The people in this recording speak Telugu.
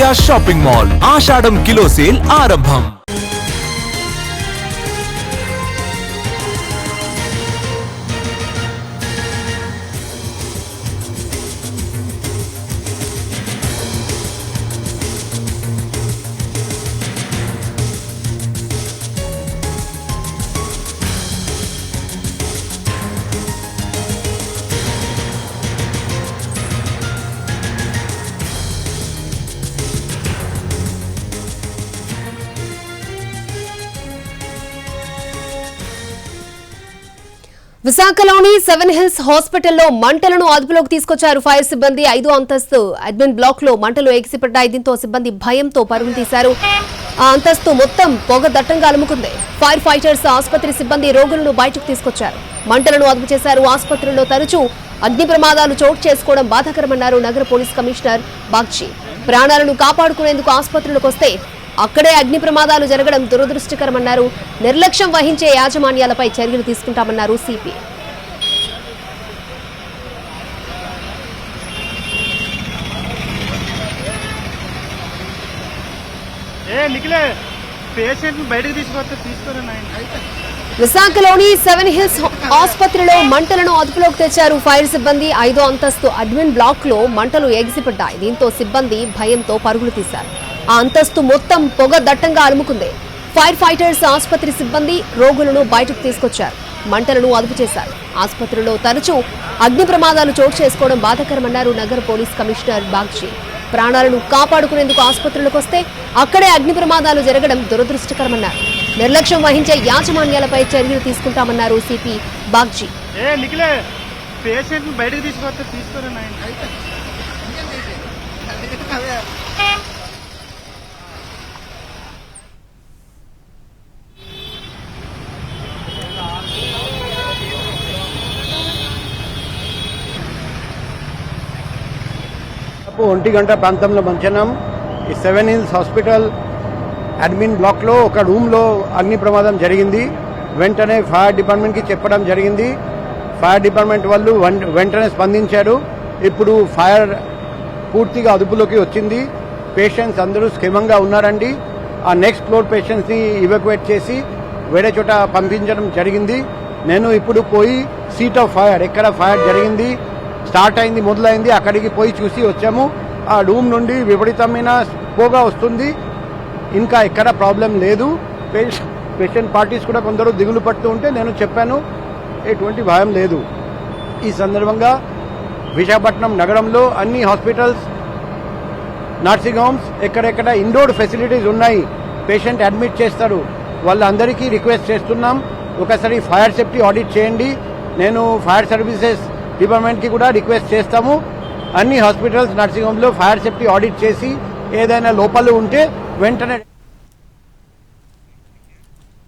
ఆశా షాపింగ్ మాల్ ఆషాఢం కిలో సేల్ ఆరంభం. విశాఖలోని 7 హిల్స్ హాస్పిటల్లో మంటలను అదుపులోకి తీసుకొచ్చారు ఫైర్ సిబ్బంది. 5వ అంతస్తు అడ్మిన్ బ్లాక్ లో మంటలు ఎగిసిపడ్డాయి. దీంతో సిబ్బంది భయంతో పరుగులు తీశారు. ఆ అంతస్తు మొత్తం పొగ దట్టంగా అలుముకుంది. ఫైర్ ఫైటర్స్ ఆసుపత్రి సిబ్బంది రోగులను బయటకు తీసుకొచ్చారు. మంటలను అదుపు చేశారు. ఆసుపత్రుల్లో తరచూ అగ్ని ప్రమాదాలు చోటు చేసుకోవడం బాధాకరమన్నారు నగర పోలీస్ కమిషనర్ బాగ్చి. ప్రాణాలను కాపాడుకునేందుకు ఆసుపత్రులకు వస్తే అక్కడే అగ్ని ప్రమాదాలు జరగడం దురదృష్టకరమన్నారు. నిర్లక్ష్యం వహించే యాజమాన్యాలపై చర్యలు తీసుకుంటామన్నారు సిపి. విశాఖలోని 7 హిల్స్ ఆసుపత్రిలో మంటలను అదుపులోకి తెచ్చారు ఫైర్ సిబ్బంది. 5వ అంతస్తు అడ్మిన్ బ్లాక్ లో మంటలు ఎగిసిపడ్డాయి. దీంతో సిబ్బంది భయంతో పరుగులు తీశారు. ఆ అంతస్తు మొత్తం పొగ దట్టంగా అలుముకుంది. ఫైర్ ఫైటర్స్ ఆసుపత్రి సిబ్బంది రోగులను బయటకు తీసుకొచ్చారు. మంటలను అదుపు చేశారు. ఆసుపత్రిలో తరచూ అగ్ని ప్రమాదాలు చోటు చేసుకోవడం బాధాకరమన్నారు నగర పోలీస్ కమిషనర్ బాగ్చి. ప్రాణాలను కాపాడుకునేందుకు ఆసుపత్రులకు వస్తే అక్కడే అగ్ని ప్రమాదాలు జరగడం దురదృష్టకరమన్నారు. నిర్లక్ష్యం వహించే యాజమాన్యాలపై చర్యలు తీసుకుంటామన్నారు సిపి బాగ్చి. ఒంటి గంట ప్రాంతంలో మంచనం ఈ 7 హిల్స్ హాస్పిటల్ అడ్మిన్ బ్లాక్లో ఒక రూమ్లో అగ్ని ప్రమాదం జరిగింది. వెంటనే ఫైర్ డిపార్ట్మెంట్కి చెప్పడం జరిగింది. ఫైర్ డిపార్ట్మెంట్ వాళ్ళు వెంటనే స్పందించారు. ఇప్పుడు ఫైర్ పూర్తిగా అదుపులోకి వచ్చింది. పేషెంట్స్ అందరూ క్షేమంగా ఉన్నారండి. ఆ నెక్స్ట్ ఫ్లోర్ పేషెంట్స్ని ఇవాక్యుయేట్ చేసి వేరే చోట పంపించడం జరిగింది. నేను ఇప్పుడు పోయి సీట్ ఆఫ్ ఫైర్ ఎక్కడ ఫైర్ జరిగింది స్టార్ట్ అయింది మొదలైంది అక్కడికి పోయి చూసి వచ్చాము. ఆ రూమ్ నుండి విపరీతమైన పొగ వస్తుంది. ఇంకా ఎక్కడ ప్రాబ్లం లేదు. పేషెంట్ పార్టీస్ కూడా కొందరు దిగులు పడుతూ ఉంటే నేను చెప్పాను ఎటువంటి భయం లేదు. ఈ సందర్భంగా విశాఖపట్నం నగరంలో అన్ని హాస్పిటల్స్ నర్సింగ్ హోమ్స్ ఎక్కడెక్కడ ఇండోర్ ఫెసిలిటీస్ ఉన్నాయి పేషెంట్ అడ్మిట్ చేస్తారు వాళ్ళందరికీ రిక్వెస్ట్ చేస్తున్నాం ఒకసారి ఫైర్ సేఫ్టీ ఆడిట్ చేయండి. నేను ఫైర్ సర్వీసెస్ డిపార్ట్మెంట్కి కూడా రిక్వెస్ట్ చేస్తాము. అన్ని హాస్పిటల్స్ నర్సింగ్ హోమ్లో ఫైర్ సేఫ్టీ ఆడిట్ చేసి ఏదైనా లోపాలు ఉంటే వెంటనే